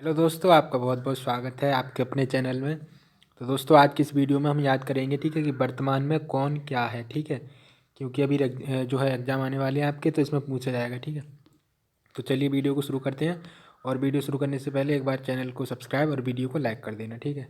Hello दोस्तों, आपका बहुत बहुत स्वागत है आपके अपने चैनल में। तो दोस्तों, आज की इस वीडियो में हम याद करेंगे, ठीक है, कि वर्तमान में कौन क्या है, ठीक है। क्योंकि अभी जो है एग्ज़ाम आने वाले हैं आपके, तो इसमें पूछा जाएगा, ठीक है। तो चलिए वीडियो को शुरू करते हैं। और वीडियो शुरू करने से पहले एक बार चैनल को सब्सक्राइब और वीडियो को लाइक कर देना, ठीक है।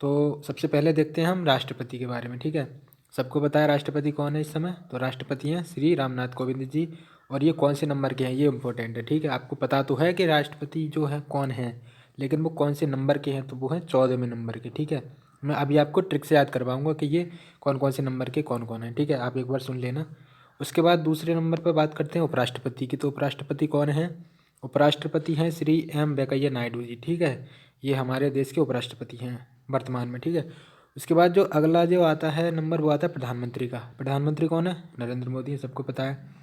तो सबसे पहले देखते हैं हम राष्ट्रपति के बारे में, ठीक है। सबको पता है राष्ट्रपति कौन है इस समय। तो राष्ट्रपति हैं श्री रामनाथ कोविंद जी। और ये कौन से नंबर के हैं ये इंपॉर्टेंट है, ठीक है। आपको पता तो है कि राष्ट्रपति जो है कौन है, लेकिन वो कौन से नंबर के हैं, तो वो हैं 14वें नंबर के, ठीक है। मैं अभी आपको ट्रिक से याद करवाऊंगा कि ये कौन कौन से नंबर के कौन कौन है, ठीक है। आप एक बार सुन लेना। उसके बाद दूसरे नंबर पर बात करते हैं उपराष्ट्रपति की। तो उपराष्ट्रपति कौन है? उपराष्ट्रपति हैं श्री एम वेंकैया नायडू जी, ठीक है। ये हमारे देश के उपराष्ट्रपति हैं वर्तमान में, ठीक है। उसके बाद जो अगला जो आता है नंबर, वो आता है प्रधानमंत्री का। प्रधानमंत्री कौन है? नरेंद्र मोदी है, सबको पता है।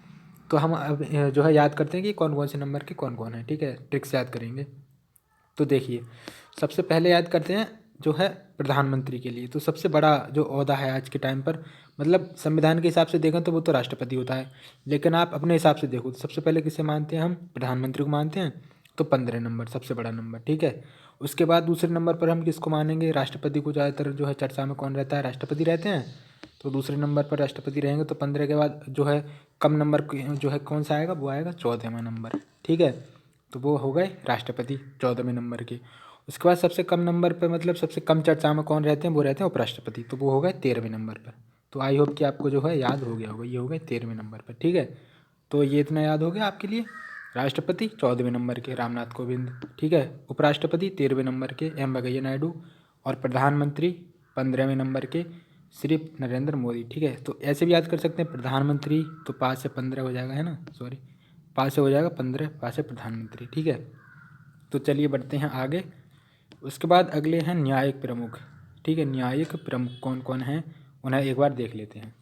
तो हम अब जो है याद करते हैं कि कौन कौन से नंबर के कौन कौन है, ठीक है। ट्रिक से याद करेंगे। तो देखिए, सबसे पहले याद करते हैं जो है प्रधानमंत्री के लिए। तो सबसे बड़ा जो ओहदा है आज के टाइम पर, मतलब संविधान के हिसाब से देखें तो वो तो राष्ट्रपति होता है, लेकिन आप अपने हिसाब से देखो तो सबसे पहले किसे मानते हैं हम? प्रधानमंत्री को मानते हैं। तो 15 नंबर सबसे बड़ा नंबर, ठीक है। उसके बाद दूसरे नंबर पर हम किसको मानेंगे? राष्ट्रपति को। ज़्यादातर जो है चर्चा में कौन रहता है? राष्ट्रपति रहते हैं। तो दूसरे नंबर पर राष्ट्रपति रहेंगे। तो 15 के बाद जो है कम नंबर जो है कौन सा आएगा? वो आएगा 14वां नंबर, ठीक है। तो वो हो गए राष्ट्रपति 14वें नंबर के। उसके बाद सबसे कम नंबर पर, मतलब सबसे कम चर्चा में कौन रहते हैं? वो रहते हैं उपराष्ट्रपति। तो वो हो गए 13वें नंबर पर। तो आई होप कि आपको जो है याद हो गया होगा। ये हो गए 13वें नंबर पर, ठीक है। तो ये इतना याद हो गया आपके लिए। राष्ट्रपति 14वें नंबर के रामनाथ कोविंद, ठीक है। उपराष्ट्रपति 13वें नंबर के एम वेंकैया नायडू। और प्रधानमंत्री 15वें नंबर के श्री नरेंद्र मोदी, ठीक है। तो ऐसे भी याद कर सकते हैं प्रधानमंत्री, तो 5 से 15 हो जाएगा, है ना, सॉरी 5 से हो जाएगा 15, 5 से प्रधानमंत्री, ठीक है। तो चलिए बढ़ते हैं आगे। उसके बाद अगले हैं न्यायिक प्रमुख, ठीक है। न्यायिक प्रमुख कौन कौन हैं, उन्हें एक बार देख लेते हैं।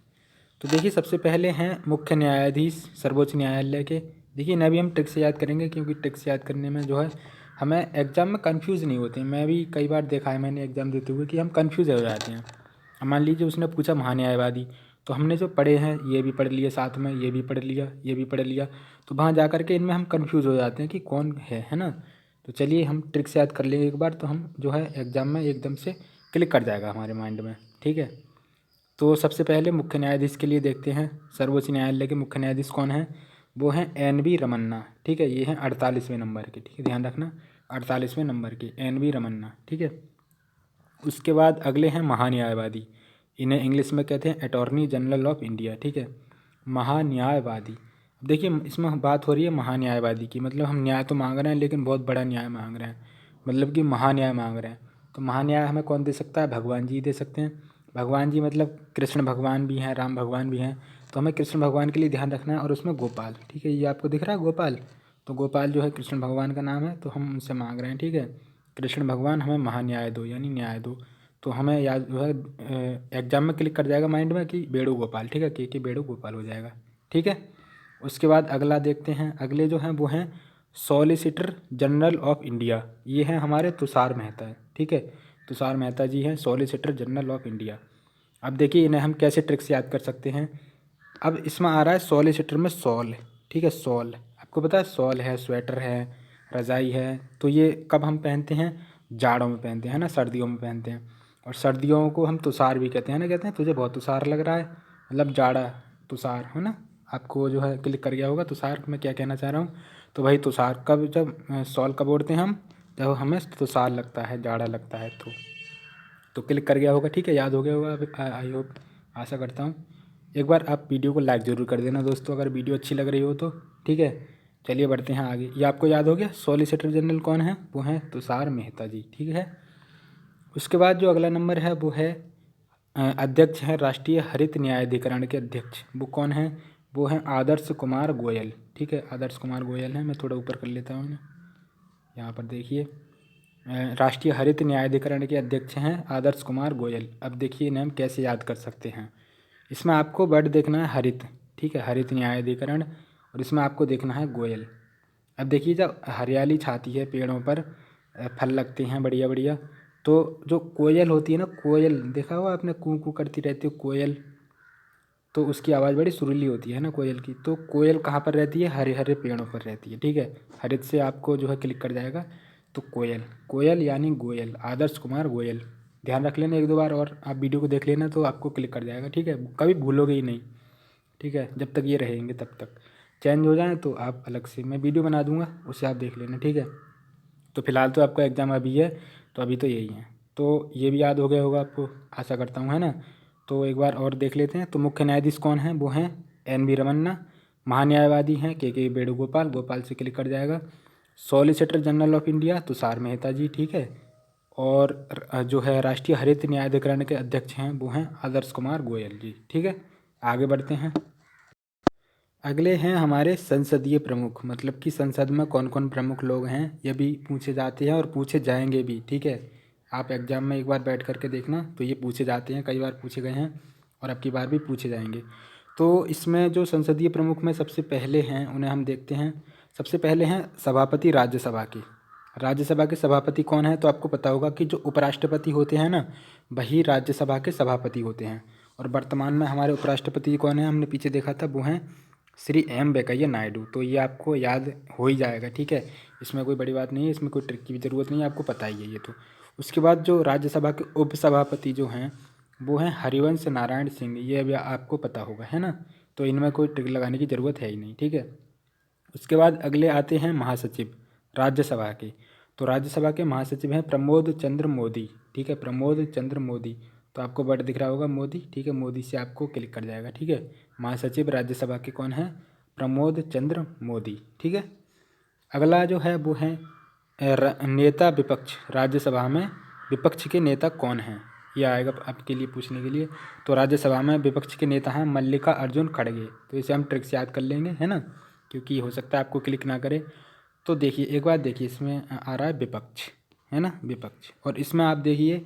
तो देखिए, सबसे पहले हैं मुख्य न्यायाधीश सर्वोच्च न्यायालय के। देखिए, इन्हें भी हम ट्रिक से याद करेंगे, क्योंकि ट्रिक से याद करने में जो है हमें एग्जाम में कंफ्यूज नहीं होते। मैं भी कई बार देखा है मैंने एग्जाम देते हुए कि हम कंफ्यूज हो जाते हैं। अब मान लीजिए उसने पूछा महान्यायवादी, तो हमने जो पढ़े हैं ये भी पढ़ लिया, साथ में ये भी पढ़ लिया, ये भी पढ़ लिया। तो वहाँ जा कर के इनमें हम कंफ्यूज हो जाते हैं कि कौन है ना। तो चलिए हम ट्रिक से याद कर लेंगे एक बार, तो हम जो है एग्ज़ाम में एकदम से क्लिक कर जाएगा हमारे माइंड में, ठीक है। तो सबसे पहले मुख्य न्यायाधीश के लिए देखते हैं। सर्वोच्च न्यायालय के मुख्य न्यायाधीश कौन हैं? वो हैं एन वी रमन्ना, ठीक है। ये हैं 48वें नंबर के, ठीक है, ध्यान रखना, 48वें नंबर के एन वी रमन्ना, ठीक है। उसके बाद अगले हैं महान्यायवादी। इन्हें इंग्लिश में कहते हैं अटॉर्नी जनरल ऑफ इंडिया, ठीक है। महान्यायवादी। अब देखिए, इसमें बात हो रही है महान्यायवादी की, मतलब हम न्याय तो मांग रहे हैं, लेकिन बहुत बड़ा न्याय मांग रहे हैं, मतलब कि महान्याय मांग रहे हैं। तो महान्याय हमें कौन दे सकता है? भगवान जी दे सकते हैं। भगवान जी मतलब कृष्ण भगवान भी हैं, राम भगवान भी हैं। तो हमें कृष्ण भगवान के लिए ध्यान रखना है, और उसमें गोपाल, ठीक है। ये आपको दिख रहा है गोपाल? तो गोपाल जो है कृष्ण भगवान का नाम है, तो हम उनसे मांग रहे हैं, ठीक है। कृष्ण भगवान हमें महान्याय दो, यानी न्याय दो। तो हमें याद जो है एग्जाम में क्लिक कर जाएगा माइंड में कि वेणुगोपाल, ठीक है, के वेणुगोपाल हो जाएगा, ठीक है। उसके बाद अगला देखते हैं। अगले जो हैं वो हैं सॉलिसिटर जनरल ऑफ इंडिया। ये हैं हमारे तुषार मेहता, ठीक है। तुषार मेहता जी हैं सॉलिसिटर जनरल ऑफ इंडिया। अब देखिए, इन्हें हम कैसे ट्रिक से याद कर सकते हैं। अब इसमें आ रहा है सॉलिसिटर में सॉल, ठीक है, सॉल। आपको पता है सॉल है, स्वेटर है, रज़ाई है। तो ये कब हम पहनते हैं? जाड़ों में पहनते हैं ना, सर्दियों में पहनते हैं। और सर्दियों को हम तुषार भी कहते हैं ना, कहते हैं तुझे बहुत तुषार लग रहा है, मतलब जाड़ा, तुषार, है ना। आपको जो है क्लिक कर गया होगा तुषार मैं क्या कहना चाह रहा हूँ। तो भाई तुषार कब, जब सॉल कब ओढ़ते हैं हम? जब हमें तुषार लगता है, जाड़ा लगता है। तो क्लिक कर गया होगा, ठीक है, याद हो गया होगा, आई होप, आशा करता हूँ। एक बार आप वीडियो को लाइक ज़रूर कर देना दोस्तों, अगर वीडियो अच्छी लग रही हो तो, ठीक है। चलिए बढ़ते हैं आगे। ये आपको याद हो गया सॉलिसिटर जनरल कौन है? वो हैं तुषार मेहता जी, ठीक है। उसके बाद जो अगला नंबर है वो है अध्यक्ष हैं राष्ट्रीय हरित न्यायाधिकरण के अध्यक्ष। वो कौन हैं? वो हैं आदर्श कुमार गोयल, ठीक है। आदर्श कुमार गोयल हैं। मैं थोड़ा ऊपर कर लेता हूँ इन्हें। यहाँ पर देखिए, राष्ट्रीय हरित न्यायाधिकरण के अध्यक्ष हैं आदर्श कुमार गोयल। अब देखिए इन्हें हम कैसे याद कर सकते हैं। इसमें आपको वर्ड देखना है हरित, ठीक है, हरित न्यायाधिकरण। और इसमें आपको देखना है गोयल। अब देखिए, जब हरियाली छाती है पेड़ों पर, फल लगते हैं बढ़िया बढ़िया, तो जो कोयल होती है ना, कोयल देखा होगा आपने, कू कू करती रहती है कोयल। तो उसकी आवाज़ बड़ी सुरीली होती है ना कोयल की। तो कोयल कहाँ पर रहती है? हरे हरे पेड़ों पर रहती है, ठीक है। हरित से आपको जो है क्लिक कर जाएगा। तो कोयल, कोयल यानी गोयल, आदर्श कुमार गोयल। ध्यान रख लेना एक दो बार और आप वीडियो को देख लेना तो आपको क्लिक कर जाएगा, ठीक है। कभी भूलोगे ही नहीं, ठीक है, जब तक ये रहेंगे तब तक। चेंज हो जाए तो आप अलग से मैं वीडियो बना दूंगा, उससे आप देख लेना, ठीक है। तो फिलहाल तो आपका एग्ज़ाम अभी है, तो अभी तो यही है। तो ये भी याद हो गया होगा आपको, आशा करता हूँ, है ना। तो एक बार और देख लेते हैं। तो मुख्य न्यायाधीश कौन है, वो हैं एन वी रमन्ना। महान्यायवादी हैं के वेणुगोपाल, गोपाल से क्लिक कर जाएगा। Solicitor General of India Tushar Mehta ji, ठीक है। और जो है राष्ट्रीय हरित न्यायाधिकरण के अध्यक्ष हैं वो हैं आदर्श कुमार गोयल जी, ठीक है। आगे बढ़ते हैं। अगले हैं हमारे संसदीय प्रमुख, मतलब कि संसद में कौन कौन प्रमुख लोग हैं ये भी पूछे जाते हैं और पूछे जाएंगे भी, ठीक है। आप एग्जाम में एक बार बैठ करके देखना, तो ये पूछे जाते हैं, कई बार पूछे गए हैं और अब की बार भी पूछे जाएंगे। तो इसमें जो संसदीय प्रमुख में सबसे पहले हैं उन्हें हम देखते हैं। सबसे पहले हैं सभापति राज्यसभा के। राज्यसभा के सभापति कौन है, तो आपको पता होगा कि जो उपराष्ट्रपति होते हैं ना, वही राज्यसभा के सभापति होते हैं। और वर्तमान में हमारे उपराष्ट्रपति कौन है, हमने पीछे देखा था, वो हैं श्री एम वेंकैया नायडू। तो ये आपको याद हो ही जाएगा, ठीक है। इसमें कोई बड़ी बात नहीं है, इसमें कोई ट्रिक की भी ज़रूरत नहीं है, आपको पता ही है ये तो। उसके बाद जो राज्यसभा के उपसभापति जो हैं वो हैं हरिवंश नारायण सिंह, ये अभी आपको पता होगा, है ना। तो इनमें कोई ट्रिक लगाने की ज़रूरत है ही नहीं, ठीक है। उसके बाद अगले आते हैं महासचिव राज्यसभा के। तो राज्यसभा के महासचिव हैं प्रमोद चंद्र मोदी, ठीक है, प्रमोद चंद्र मोदी। तो आपको वर्ड दिख रहा होगा मोदी, ठीक है, मोदी से आपको क्लिक कर जाएगा, ठीक है। महासचिव राज्यसभा के कौन है, प्रमोद चंद्र मोदी, ठीक है। अगला जो है वो है नेता विपक्ष। राज्यसभा में विपक्ष के नेता कौन हैं, ये आएगा आपके लिए पूछने के लिए। तो राज्यसभा में विपक्ष के नेता हैं मल्लिका अर्जुन खड़गे। तो इसे हम ट्रिक से याद कर लेंगे, है ना, क्योंकि हो सकता है आपको क्लिक ना करे। तो देखिए एक बार देखिए, इसमें आ रहा है विपक्ष, है ना, विपक्ष। और इसमें आप देखिए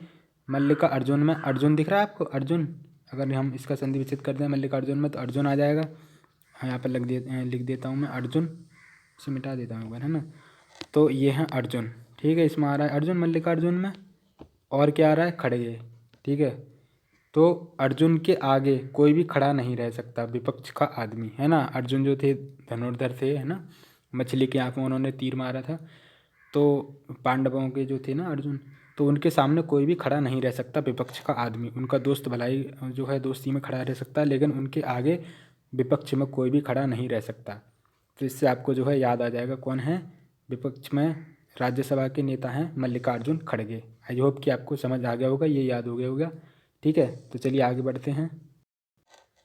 मल्लिका अर्जुन में अर्जुन दिख रहा है आपको, अर्जुन। अगर हम इसका संधि विच्छेद कर दें मल्लिका अर्जुन में तो अर्जुन आ जाएगा। हाँ, यहाँ पर लिख देता हूँ मैं अर्जुन, इसे मिटा देता हूँ एक बार, है ना। तो ये हैं अर्जुन, ठीक है, इसमें आ रहा है अर्जुन मल्लिकार्जुन में। और क्या आ रहा है, खड़गे, ठीक है। तो अर्जुन के आगे कोई भी खड़ा नहीं रह सकता विपक्ष का आदमी, है ना। अर्जुन जो थे धनुर्धर थे, है ना, मछली की आँख में उन्होंने तीर मारा था। तो पांडवों के जो थे ना अर्जुन, तो उनके सामने कोई भी खड़ा नहीं रह सकता विपक्ष का आदमी। उनका दोस्त भलाई जो है दोस्ती में खड़ा रह सकता है, लेकिन उनके आगे विपक्ष में कोई भी खड़ा नहीं रह सकता। तो इससे आपको जो है याद आ जाएगा कौन है विपक्ष में राज्यसभा के नेता हैं मल्लिकार्जुन खड़गे। आई होप कि आपको समझ आ गया होगा, ये याद हो गया होगा, ठीक है। तो चलिए आगे बढ़ते हैं।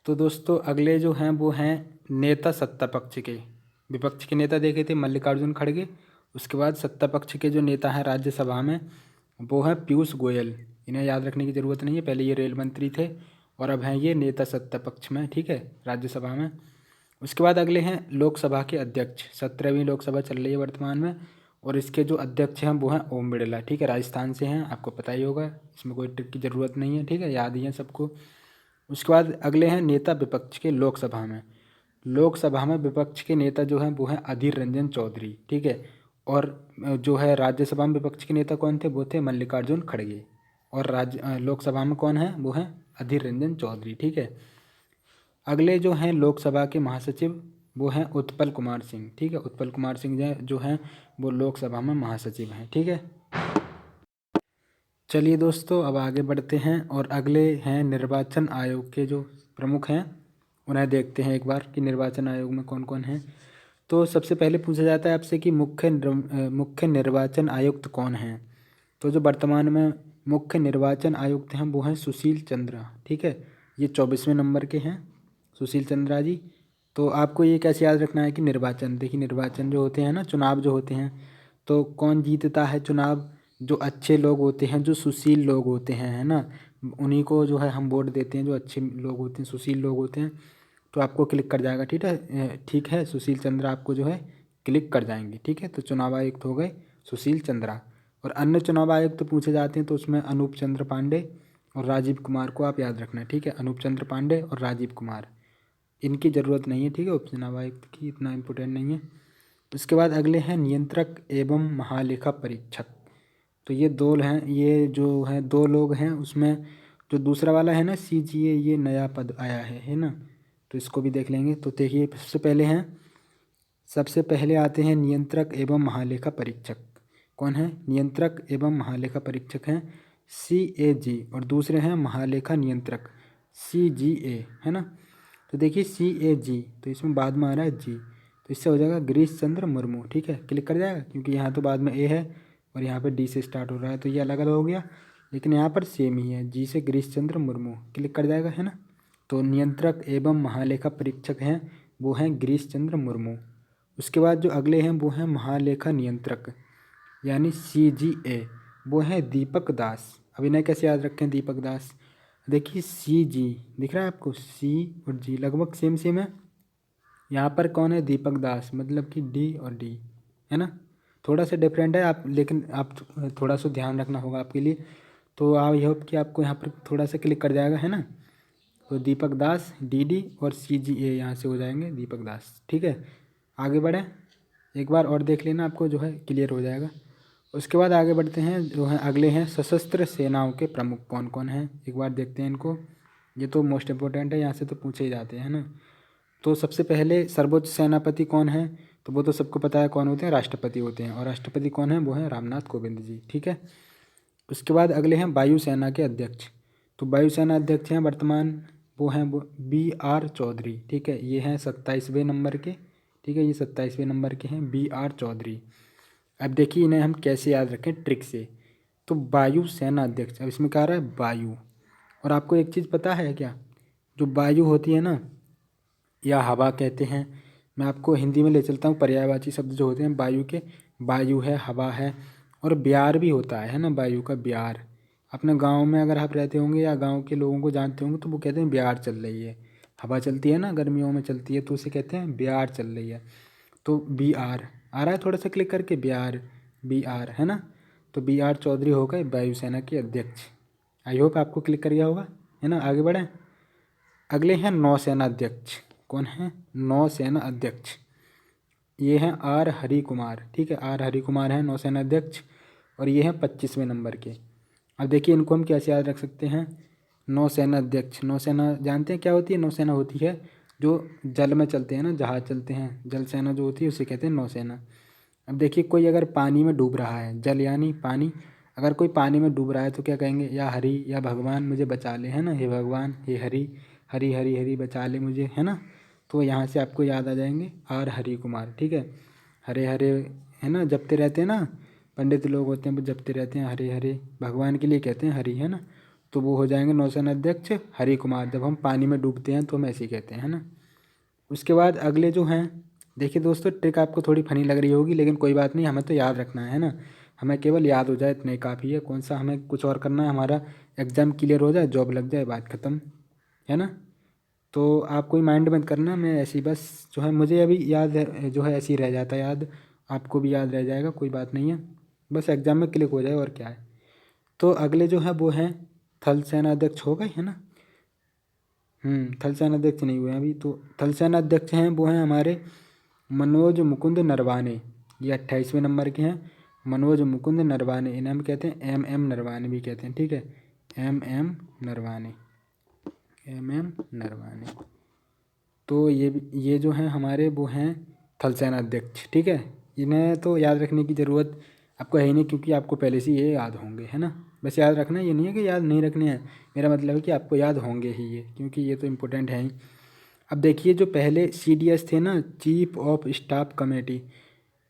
तो दोस्तों अगले जो हैं वो हैं नेता सत्ता पक्ष के। विपक्ष के नेता देखे थे मल्लिकार्जुन खड़गे। उसके बाद सत्ता पक्ष के जो नेता हैं राज्यसभा में वो हैं पीयूष गोयल। इन्हें याद रखने की ज़रूरत नहीं है, पहले ये रेल मंत्री थे और अब हैं ये नेता सत्ता पक्ष में, ठीक है, राज्यसभा में। उसके बाद अगले हैं लोकसभा के अध्यक्ष। 17वीं लोकसभा चल रही है वर्तमान में, और इसके जो अध्यक्ष हैं वो हैं ओम बिरला, ठीक है, राजस्थान से हैं, आपको पता ही होगा, इसमें कोई ट्रिक की ज़रूरत नहीं है, ठीक है, याद ही है सबको। उसके बाद अगले हैं नेता विपक्ष के लोकसभा में। लोकसभा में विपक्ष के नेता जो हैं वो हैं अधीर रंजन चौधरी, ठीक है। और जो है राज्यसभा में विपक्ष के नेता कौन थे, वो थे मल्लिकार्जुन खड़गे। और लोकसभा में कौन है, वो हैं अधीर रंजन चौधरी, ठीक है। अगले जो हैं लोकसभा के महासचिव वो हैं उत्पल कुमार सिंह, ठीक है। उत्पल कुमार सिंह जो हैं वो लोकसभा में महासचिव हैं, ठीक है। चलिए दोस्तों अब आगे बढ़ते हैं और अगले हैं निर्वाचन आयोग के जो प्रमुख हैं उन्हें देखते हैं एक बार कि निर्वाचन आयोग में कौन कौन है। तो सबसे पहले पूछा जाता है आपसे कि मुख्य निर्वाचन आयुक्त कौन हैं। तो जो वर्तमान में मुख्य निर्वाचन आयुक्त हैं वो हैं सुशील चंद्रा, ठीक है। ये 24वें नंबर के हैं सुशील चंद्रा जी। तो आपको ये कैसे याद रखना है कि निर्वाचन, देखिए निर्वाचन जो होते हैं ना, चुनाव जो होते हैं, तो कौन जीतता है चुनाव, जो अच्छे लोग होते हैं, जो सुशील लोग होते हैं, है ना, उन्हीं को जो है हम वोट देते हैं, जो अच्छे लोग होते हैं, सुशील लोग होते हैं। तो आपको क्लिक कर जाएगा, ठीक है, सुशील चंद्रा आपको जो है क्लिक कर जाएंगे, ठीक है। तो चुनाव आयुक्त हो गए सुशील चंद्रा। और अन्य चुनाव आयुक्त पूछे जाते हैं तो उसमें अनूप चंद्र पांडे और राजीव कुमार को आप याद रखना, ठीक है, अनूप चंद्र पांडे और राजीव कुमार, इनकी ज़रूरत नहीं है, ठीक है, उपचुनाव आयुक्त की इतना इम्पोर्टेंट नहीं है। उसके बाद अगले हैं नियंत्रक एवं महालेखा परीक्षक। तो ये दो हैं, ये जो हैं दो लोग हैं, उसमें जो दूसरा वाला है ना CGA, ये नया पद आया है ना, तो इसको भी देख लेंगे। तो देखिए सबसे पहले आते हैं नियंत्रक एवं महालेखा परीक्षक। कौन है, नियंत्रक एवं महालेखा परीक्षक हैं CAG, और दूसरे हैं महालेखा नियंत्रक CGA, है ना। तो देखिए CAG, तो इसमें बाद में आ रहा है जी, तो इससे हो जाएगा गिरीश चंद्र मुर्मू, ठीक है, क्लिक कर जाएगा, क्योंकि यहाँ तो बाद में ए है और यहाँ पर डी से स्टार्ट हो रहा है, तो ये अलग अलग हो गया, लेकिन यहाँ पर सेम ही है, जी से गिरीश चंद्र मुर्मू, क्लिक कर जाएगा, है ना। तो नियंत्रक एवं महालेखा परीक्षक हैं वो हैं गिरीश चंद्र मुर्मू। उसके बाद जो अगले हैं वो हैं महालेखा नियंत्रक यानी CGA, वो हैं दीपक दास। अब इन्हें कैसे याद रखें, दीपक दास, देखिए CG दिख रहा है आपको, C और G लगभग सेम सेम है। यहाँ पर कौन है, दीपक दास, मतलब कि D और D, है ना, थोड़ा सा डिफरेंट है आप, लेकिन आप थोड़ा सा ध्यान रखना होगा आपके लिए। तो आई होप कि आपको यहाँ पर थोड़ा सा क्लिक कर जाएगा, है ना। तो दीपक दास DD और CGA यहाँ से हो जाएंगे दीपक दास, ठीक है। आगे बढ़ें, एक बार और देख लेना, आपको जो है क्लियर हो जाएगा। उसके बाद आगे बढ़ते हैं, जो है अगले हैं सशस्त्र सेनाओं के प्रमुख कौन कौन हैं, एक बार देखते हैं इनको। ये तो मोस्ट इम्पोर्टेंट है, यहाँ से तो पूछे ही जाते हैं ना। तो सबसे पहले सर्वोच्च सेनापति कौन है, तो वो तो सबको पता है कौन होते हैं, राष्ट्रपति होते हैं, और राष्ट्रपति कौन है, वो हैं रामनाथ कोविंद जी, ठीक है। उसके बाद अगले हैं वायुसेना के अध्यक्ष। तो वायुसेना अध्यक्ष हैं वर्तमान, वो हैं वो BR चौधरी, ठीक है, ये हैं 27वें नंबर के, ठीक है, ये 27वें नंबर के हैं BR चौधरी। अब देखिए इन्हें हम कैसे याद रखें ट्रिक से। तो वायु सेना अध्यक्ष, अब इसमें क्या आ रहा है, वायु, और आपको एक चीज़ पता है क्या, जो वायु होती है ना, या हवा कहते हैं, मैं आपको हिंदी में ले चलता हूँ, पर्यायवाची शब्द जो होते हैं वायु के, वायु है, हवा है, और ब्यार भी होता है ना, वायु का ब्यार। अपने गांव में अगर आप रहते होंगे या गांव के लोगों को जानते होंगे तो वो कहते हैं ब्यार चल रही है, हवा चलती है ना, गर्मियों में चलती है, तो उसे कहते हैं ब्यार चल रही है। तो BR आ रहा है, थोड़ा सा क्लिक करके, BR है ना। तो BR चौधरी हो गए वायुसेना के अध्यक्ष। आई होप आपको क्लिक कर गया होगा, है ना। आगे बढ़ें, अगले हैं नौसेना अध्यक्ष, कौन है, नौसेना अध्यक्ष, ये हैं R हरि कुमार, ठीक है, R हरि कुमार हैं नौसेना अध्यक्ष, और ये हैं 25वें नंबर के। अब देखिए इनको हम कैसे याद रख सकते हैं, नौसेना अध्यक्ष, नौसेना जानते हैं क्या होती है, नौसेना होती है जो जल में चलते हैं ना, जहाज चलते हैं, जल सेना जो होती है उसे कहते हैं नौसेना। अब देखिए कोई अगर पानी में डूब रहा है, जल यानी पानी, अगर कोई पानी में डूब रहा है तो क्या कहेंगे, या हरि, या भगवान मुझे बचा ले, है ना, हे भगवान, हे हरि, हरि हरि हरि बचा ले मुझे, है ना। तो यहाँ से आपको याद आ जाएंगे R हरि कुमार, ठीक है, हरे हरे, है ना, जपते रहते हैं ना, पंडित लोग होते हैं वो जपते रहते हैं, हरे हरे भगवान के लिए कहते हैं हरि, है ना। तो वो हो जाएंगे नौसेना अध्यक्ष हरि कुमार, जब हम पानी में डूबते हैं तो हम ऐसे ही कहते हैं, है ना। उसके बाद अगले जो हैं, देखिए दोस्तों ट्रिक आपको थोड़ी फनी लग रही होगी, लेकिन कोई बात नहीं, हमें तो याद रखना है ना, हमें केवल याद हो जाए इतना ही काफ़ी है, कौन सा हमें कुछ और करना है, हमारा एग्ज़ाम क्लियर हो जाए, जॉब लग जाए, बात ख़त्म, है ना। तो आप कोई माइंड मत करना, मैं ऐसी बस जो है मुझे अभी याद है, जो है ऐसे ही रह जाता है याद, आपको भी याद रह जाएगा, कोई बात नहीं है, बस एग्ज़ाम में क्लिक हो जाए और क्या है। तो अगले जो है वो हैं थल सेना अध्यक्ष, हो गए, है ना। थल सेना अध्यक्ष नहीं हुए हैं अभी, तो थल सेना अध्यक्ष हैं वो हैं हमारे मनोज मुकुंद नरवाने, ये 28वें नंबर के हैं, मनोज मुकुंद नरवाने, इन्हें हम कहते हैं MM नरवाने भी कहते हैं, ठीक है, MM नरवाने, MM नरवाने। तो ये जो हैं हमारे वो हैं थल सेना अध्यक्ष, ठीक है। इन्हें तो याद रखने की ज़रूरत आपको है ही नहीं, क्योंकि आपको पहले से ये याद होंगे, है ना। बस याद रखना, ये नहीं है कि याद नहीं रखने हैं, मेरा मतलब है कि आपको याद होंगे ही ये, क्योंकि ये तो इम्पोर्टेंट है ही। अब देखिए जो पहले CDS थे ना, चीफ ऑफ स्टाफ कमेटी,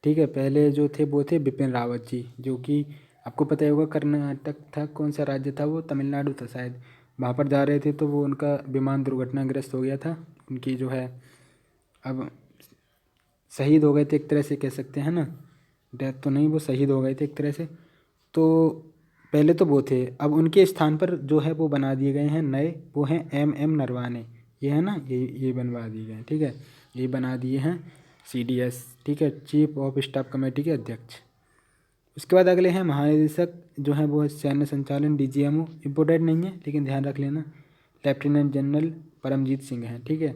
ठीक है, पहले जो थे वो थे बिपिन रावत जी, जो कि आपको पता ही होगा कर्नाटक था, कौन सा राज्य था वो, तमिलनाडु था शायद, वहाँ पर जा रहे थे तो वो उनका विमान दुर्घटनाग्रस्त हो गया था, उनकी जो है अब शहीद हो गए थे एक तरह से कह सकते हैं ना, डेथ तो नहीं, वो शहीद हो गए थे एक तरह से। तो पहले तो वो थे, अब उनके स्थान पर जो है वो बना दिए गए हैं नए, वो हैं MM नरवाने, ये है ना, ये बनवा दिए गए हैं, ठीक है, ये बना दिए हैं CDS, ठीक है, चीफ ऑफ स्टाफ कमेटी के अध्यक्ष। उसके बाद अगले हैं महानिदेशक, जो हैं वो सैन्य संचालन DGMO, इम्पोर्टेंट नहीं है लेकिन ध्यान रख लेना, लेफ्टिनेंट जनरल परमजीत सिंह हैं, ठीक है।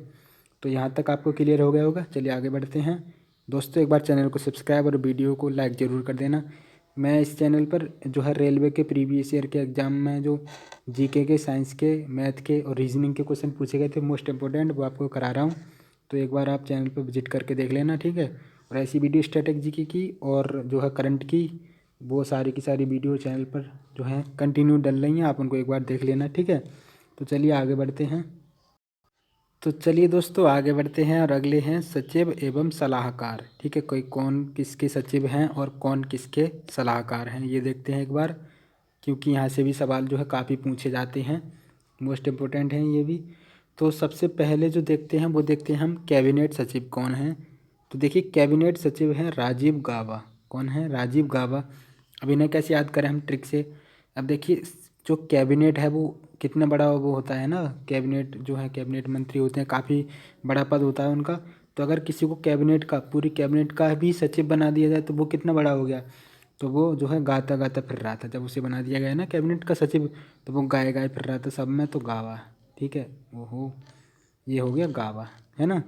तो यहाँ तक आपको क्लियर हो गया होगा, चलिए आगे बढ़ते हैं दोस्तों। एक बार चैनल को सब्सक्राइब और वीडियो को लाइक ज़रूर कर देना। मैं इस चैनल पर जो है रेलवे के प्रीवियस ईयर के एग्ज़ाम में जो GK के, साइंस के, मैथ के और रीजनिंग के क्वेश्चन पूछे गए थे मोस्ट इंपॉर्टेंट, वो आपको करा रहा हूँ, तो एक बार आप चैनल पर विजिट करके देख लेना, ठीक है। और ऐसी वीडियो स्ट्रेटेजी की और जो है करंट की वो सारी की सारी वीडियो चैनल पर जो है कंटिन्यू डल रही हैं, आप उनको एक बार देख लेना, ठीक है। तो चलिए आगे बढ़ते हैं। तो चलिए दोस्तों आगे बढ़ते हैं और अगले हैं सचिव एवं सलाहकार, ठीक है। कोई कौन किसके सचिव हैं और कौन किसके सलाहकार हैं ये देखते हैं एक बार, क्योंकि यहाँ से भी सवाल जो है काफ़ी पूछे जाते हैं, मोस्ट इम्पोर्टेंट हैं ये भी। तो सबसे पहले जो देखते हैं वो देखते हैं हम कैबिनेट सचिव कौन हैं। तो देखिए कैबिनेट सचिव हैं राजीव गाबा। कौन है? राजीव गाबा। अब इन्हें कैसे याद करें हम ट्रिक से? अब देखिए जो कैबिनेट है वो कितना बड़ा वो होता है ना, कैबिनेट जो है कैबिनेट मंत्री होते हैं, काफ़ी बड़ा पद होता है उनका। तो अगर किसी को कैबिनेट का, पूरी कैबिनेट का भी सचिव बना दिया जाए तो वो कितना बड़ा हो गया। तो वो जो है गाता गाता फिर रहा था, जब उसे बना दिया गया ना कैबिनेट का सचिव, तो वो गाए गाए फिर रहा था सब में, तो गावा, ठीक है। ओहो, ये हो गया गावा, है ना।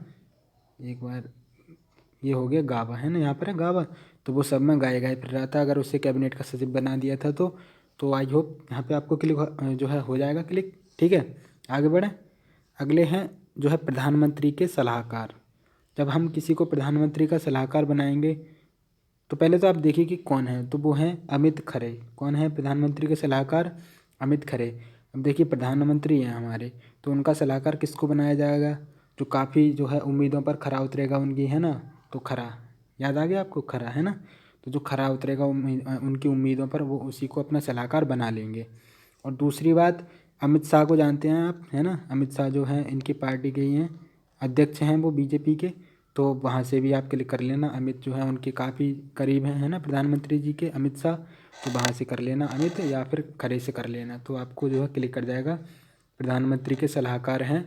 एक बार ये हो गया गावा, है ना, यहाँ पर है गावा। तो वो सब में गाए गाए फिर रहा था अगर उसे कैबिनेट का सचिव बना दिया था तो आई होप यहाँ पे आपको क्लिक जो है हो जाएगा क्लिक, ठीक है। आगे बढ़ें। अगले हैं जो है प्रधानमंत्री के सलाहकार। जब हम किसी को प्रधानमंत्री का सलाहकार बनाएंगे तो पहले तो आप देखिए कि कौन है, तो वो हैं अमित खरे। कौन है प्रधानमंत्री के सलाहकार? अमित खरे। अब देखिए प्रधानमंत्री हैं हमारे, तो उनका सलाहकार किसको बनाया जाएगा? जो काफ़ी जो है उम्मीदों पर खरा उतरेगा उनकी, है ना। तो खरा, याद आ गया आपको, खरा, है ना। तो जो खरा उतरेगा उनकी उम्मीदों पर, वो उसी को अपना सलाहकार बना लेंगे। और दूसरी बात, अमित शाह को जानते हैं आप, है ना। अमित शाह जो हैं इनकी पार्टी के ही हैं, अध्यक्ष हैं वो बीजेपी के। तो वहाँ से भी आप क्लिक कर लेना, अमित जो है उनके काफ़ी करीब हैं, है ना, प्रधानमंत्री जी के, अमित शाह। तो वहाँ से कर लेना अमित, या फिर खरे से कर लेना, तो आपको जो है क्लिक कर जाएगा। प्रधानमंत्री के सलाहकार हैं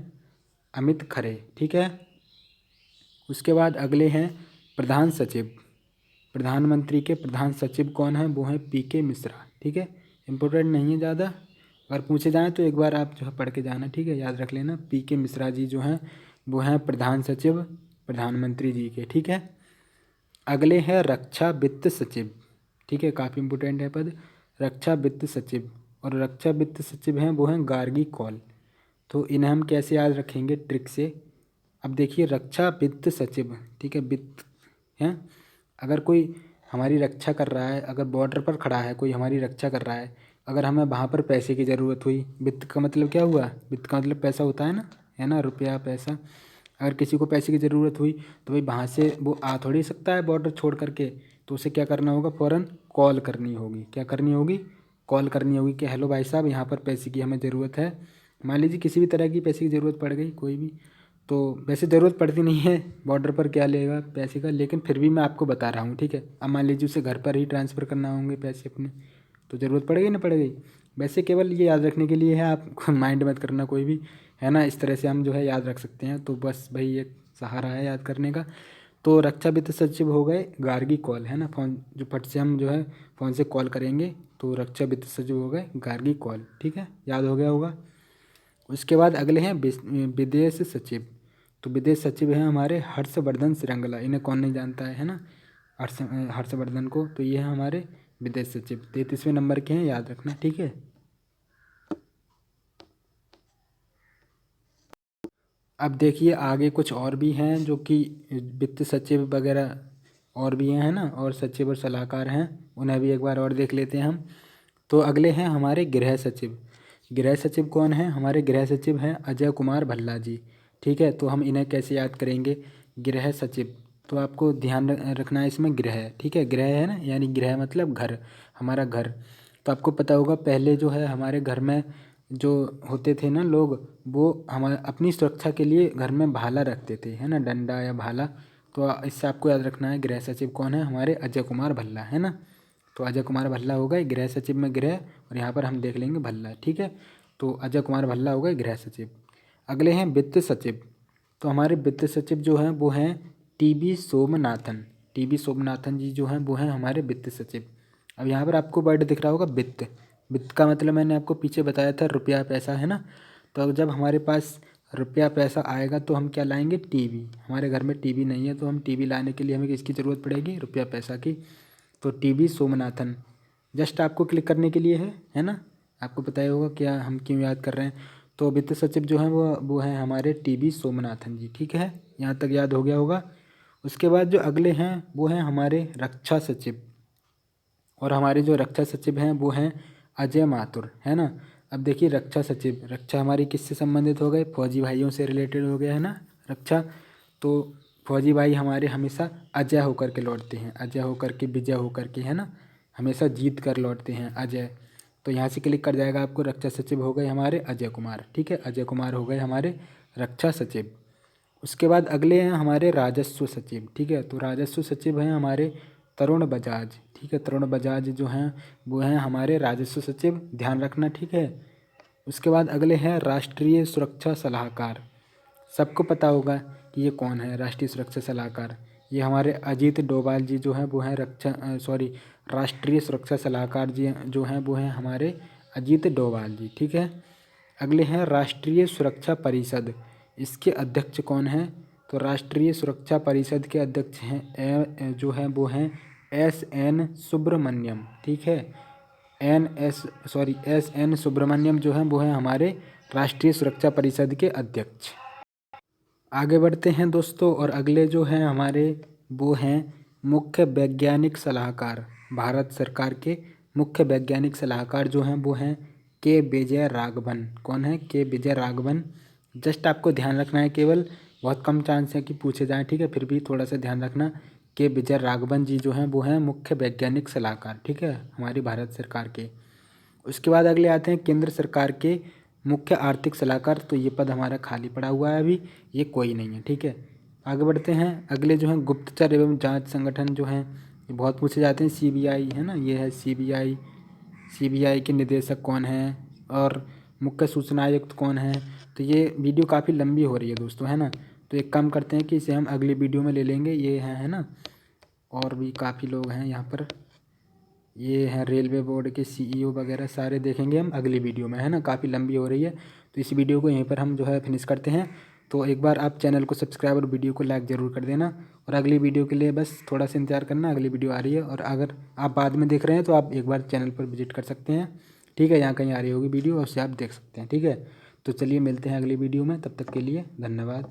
अमित खरे, ठीक है। उसके बाद अगले हैं प्रधान सचिव। प्रधानमंत्री के प्रधान सचिव कौन है? वो हैं पीके मिश्रा, ठीक है। इम्पोर्टेंट नहीं है ज़्यादा, अगर पूछे जाएँ तो एक बार आप जो है पढ़ के जाना, ठीक है, याद रख लेना। पीके मिश्रा जी जो हैं वो हैं प्रधान सचिव प्रधानमंत्री जी के, ठीक है। अगले हैं रक्षा वित्त सचिव, ठीक है, काफ़ी इम्पोर्टेंट है पद, रक्षा वित्त सचिव। और रक्षा वित्त सचिव हैं वो हैं गार्गी कौल। तो इन्हें हम कैसे याद रखेंगे ट्रिक से? अब देखिए रक्षा वित्त सचिव, ठीक है, वित्त हैं। अगर कोई हमारी रक्षा कर रहा है, अगर बॉर्डर पर खड़ा है कोई हमारी रक्षा कर रहा है, अगर हमें वहाँ पर पैसे की ज़रूरत हुई, वित्त का मतलब क्या हुआ? वित्त का मतलब पैसा होता है ना, रुपया पैसा। अगर किसी को पैसे की ज़रूरत हुई तो भाई वहाँ से वो आ थोड़ी सकता है बॉर्डर छोड़ करके, तो उसे क्या करना होगा? फ़ौरन कॉल करनी होगी। क्या करनी होगी? कॉल करनी होगी कि हेलो भाई साहब, यहाँ पर पैसे की हमें ज़रूरत है। मान लीजिए किसी भी तरह की पैसे की ज़रूरत पड़ गई, कोई भी, तो वैसे ज़रूरत पड़ती नहीं है, बॉर्डर पर क्या लेगा पैसे का, लेकिन फिर भी मैं आपको बता रहा हूँ, ठीक है। अब मान लीजिए उसे घर पर ही ट्रांसफ़र करना होंगे पैसे अपने, तो ज़रूरत पड़ेगी ना पड़ेगी। वैसे केवल ये याद रखने के लिए है, आप माइंड मत करना कोई भी, है ना। इस तरह से हम जो है याद रख सकते हैं, तो बस भाई एक सहारा है याद करने का। तो रक्षा वित्त सचिव हो गए गार्गी कौल, है ना। फ़ोन जो फट से हम जो है फ़ोन से कॉल करेंगे, तो रक्षा वित्त सचिव हो गए गार्गी कौल, ठीक है, याद हो गया होगा। उसके बाद अगले हैं विदेश सचिव। तो विदेश सचिव हैं हमारे हर्षवर्धन श्रृंगला। इन्हें कौन नहीं जानता है ना, हर्षवर्धन को। तो ये है हमारे विदेश सचिव, 33वें नंबर के हैं, याद रखना, ठीक है। अब देखिए आगे कुछ और भी हैं जो कि वित्त सचिव वगैरह और भी हैं, है ना, और सचिव और सलाहकार हैं, उन्हें भी एक बार और देख लेते हैं हम। तो अगले हैं हमारे गृह सचिव। गृह सचिव कौन है? हमारे गृह सचिव हैं अजय कुमार भल्ला जी, ठीक है। तो हम इन्हें कैसे याद करेंगे? गृह सचिव, तो आपको ध्यान रखना है इसमें गृह, ठीक है, गृह है ना, यानी गृह मतलब घर, हमारा घर। तो आपको पता होगा पहले जो है हमारे घर में जो होते थे ना लोग, वो हमारे अपनी सुरक्षा के लिए घर में भाला रखते थे, है ना, डंडा या भाला। तो इससे आपको याद रखना है गृह सचिव कौन है? हमारे अजय कुमार भल्ला, है ना। तो अजय कुमार भल्ला हो गए गृह सचिव में गृह, और यहाँ पर हम देख लेंगे भल्ला, ठीक है। तो अजय कुमार भल्ला हो गए गृह सचिव। अगले हैं वित्त सचिव। तो हमारे वित्त सचिव जो हैं वो हैं टीबी सोमनाथन। टीबी सोमनाथन जी जो हैं वो हैं हमारे वित्त सचिव। अब यहाँ पर आपको वर्ड दिख रहा होगा वित्त। वित्त का मतलब मैंने आपको पीछे बताया था, रुपया पैसा, है ना। तो अब जब हमारे पास रुपया पैसा आएगा तो हम क्या लाएंगे? टीवी। हमारे घर में टीवी नहीं है, तो हम टीवी लाने के लिए हमें किसकी ज़रूरत पड़ेगी? रुपया पैसा की। तो टीबी सोमनाथन जस्ट आपको क्लिक करने के लिए है ना। आपको पता ही होगा क्या हम क्यों याद कर रहे हैं। तो वित्त सचिव जो हैं वो हैं हमारे टीबी सोमनाथन जी, ठीक है, यहाँ तक याद हो गया होगा। उसके बाद जो अगले हैं वो हैं हमारे रक्षा सचिव। और हमारे जो रक्षा सचिव हैं वो हैं अजय माथुर, है ना। अब देखिए रक्षा सचिव, रक्षा हमारी किससे संबंधित हो गए, फौजी भाइयों से रिलेटेड हो गया, है ना रक्षा। तो फौजी भाई हमारे हमेशा अजय होकर के लौटते हैं, अजय होकर के, विजय होकर के, है ना, हमेशा जीत कर लौटते हैं अजय। तो यहाँ से क्लिक कर जाएगा आपको, रक्षा सचिव हो गए हमारे अजय कुमार, ठीक है, अजय कुमार हो गए हमारे रक्षा सचिव। उसके बाद अगले हैं हमारे राजस्व सचिव, ठीक है। तो राजस्व सचिव हैं हमारे तरुण बजाज, ठीक है, तरुण बजाज जो हैं वो हैं हमारे राजस्व सचिव, ध्यान रखना, ठीक है। उसके बाद अगले हैं राष्ट्रीय सुरक्षा सलाहकार। सबको पता होगा कि ये कौन है राष्ट्रीय सुरक्षा सलाहकार। ये हमारे अजीत डोभाल जी जो हैं वो हैं राष्ट्रीय सुरक्षा सलाहकार जी जो हैं वो हैं हमारे अजीत डोभाल जी, ठीक है। अगले हैं राष्ट्रीय सुरक्षा परिषद, इसके अध्यक्ष कौन हैं, तो राष्ट्रीय सुरक्षा परिषद के अध्यक्ष हैं जो हैं वो हैं एस.एन. सुब्रमण्यम, ठीक है। एस.एन. सुब्रमण्यम जो हैं वो हैं हमारे राष्ट्रीय सुरक्षा परिषद के अध्यक्ष। आगे बढ़ते हैं दोस्तों, और अगले जो हैं हमारे वो हैं मुख्य वैज्ञानिक सलाहकार। भारत सरकार के मुख्य वैज्ञानिक सलाहकार जो हैं वो हैं के विजय राघवन। कौन है, के विजय राघवन। जस्ट आपको ध्यान रखना है, केवल बहुत कम चांस है कि पूछे जाएँ, ठीक है, फिर भी थोड़ा सा ध्यान रखना। के विजय राघवन जी जो हैं वो हैं मुख्य वैज्ञानिक सलाहकार, ठीक है, हमारी भारत सरकार के। उसके बाद अगले आते हैं केंद्र सरकार के मुख्य आर्थिक सलाहकार। तो ये पद हमारा खाली पड़ा हुआ है अभी, ये कोई नहीं है, ठीक है। आगे बढ़ते हैं, अगले जो हैं गुप्तचर एवं जांच संगठन जो हैं ये बहुत पूछे जाते हैं। सीबीआई है ना, ये है सीबीआई। सीबीआई के निदेशक कौन हैं और मुख्य सूचना आयुक्त कौन है। तो ये वीडियो काफ़ी लंबी हो रही है दोस्तों, है ना, तो एक काम करते हैं कि इसे हम अगली वीडियो में ले लेंगे। ये है ना, और भी काफ़ी लोग हैं यहाँ पर, ये हैं रेलवे बोर्ड के सीईओ वगैरह, सारे देखेंगे हम अगली वीडियो में, है ना, काफ़ी लंबी हो रही है। तो इस वीडियो को यहीं पर हम जो है फिनिश करते हैं। तो एक बार आप चैनल को सब्सक्राइब और वीडियो को लाइक ज़रूर कर देना, और अगली वीडियो के लिए बस थोड़ा सा इंतजार करना, अगली वीडियो आ रही है। और अगर आप बाद में देख रहे हैं तो आप एक बार चैनल पर विजिट कर सकते हैं, ठीक है, यहाँ कहीं आ रही होगी वीडियो, उससे आप देख सकते हैं, ठीक है। तो चलिए मिलते हैं अगली वीडियो में, तब तक के लिए धन्यवाद।